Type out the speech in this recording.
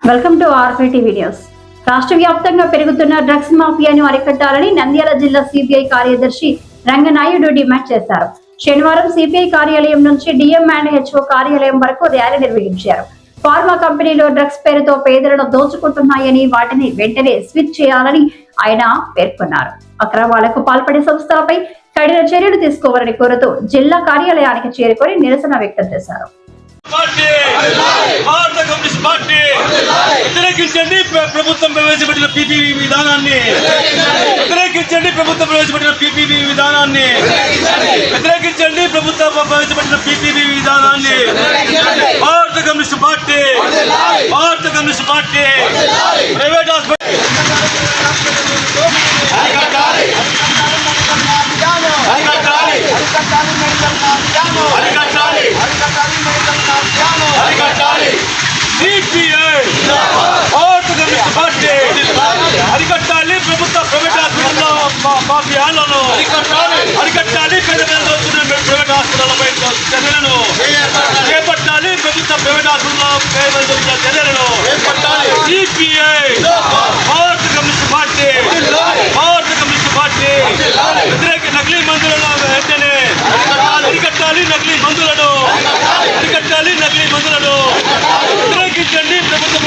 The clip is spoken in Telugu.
Welcome to RP TV news. రాష్ట్ర వ్యాప్తంగా పెరుగుతున్న డ్రగ్స్ మాఫియాను అరికట్టాలని నంద్యాల జిల్లా సిపిఐ కార్యదర్శి రంగనాయుడు డిమాండ్ చేశారు. శనివారం సిపిఐ కార్యాలయం నుంచి డిఎం అండ్ హెచ్ఓ కార్యాలయం వరకు ర్యాలీ నిర్వహించారు. ఫార్మా కంపెనీలో డ్రగ్స్ పేరుతో పేదలను దోచుకుంటున్నాయని, వాటిని వెంటనే స్విచ్ చేయాలని ఆయన పేర్కొన్నారు. అక్రమాలకు పాల్పడే సంస్థలపై కఠిన చర్యలు తీసుకోవాలని కోరుతూ జిల్లా కార్యాలయానికి చేరుకొని నిరసన వ్యక్తం చేశారు. వ్యతిరేకించండి ప్రభుత్వం ప్రవేశపెట్టిన పీపీవీ విధానాన్ని, వ్యతిరేకించండి ప్రభుత్వం ప్రవేశపెట్టిన పీపీవీ విధానాన్ని, వ్యతిరేకించండి ప్రభుత్వం ప్రవేశపెట్టిన పీపీవీ విధానాన్ని. భారత కమ్యూనిస్ట్ పార్టీ, భారత కమ్యూనిస్ట్ పార్టీ ప్రైవేట్ హాస్పిటల్ అరికట్టాలి. ప్రభుత్వ ప్రైవేట్ హాస్పిటల్లో మాఫియాలను అరికట్టాలి. ప్రైవేట్ హాస్పిటల్లపై చర్యలను చేపట్టాలి. ప్రభుత్వ ప్రైవేట్ హాస్పిటల్లో చర్యలను సిపిఐ భారత కమ్యూనిస్ట్ పార్టీ, భారత కమ్యూనిస్ట్ పార్టీ వ్యతిరేక నకిలీ మందులను వెంటనే అరికట్టాలి. నకిలీ మందులను అరికట్టాలి. నకిలీ మందులను వ్యతిరేకించండి ప్రభుత్వ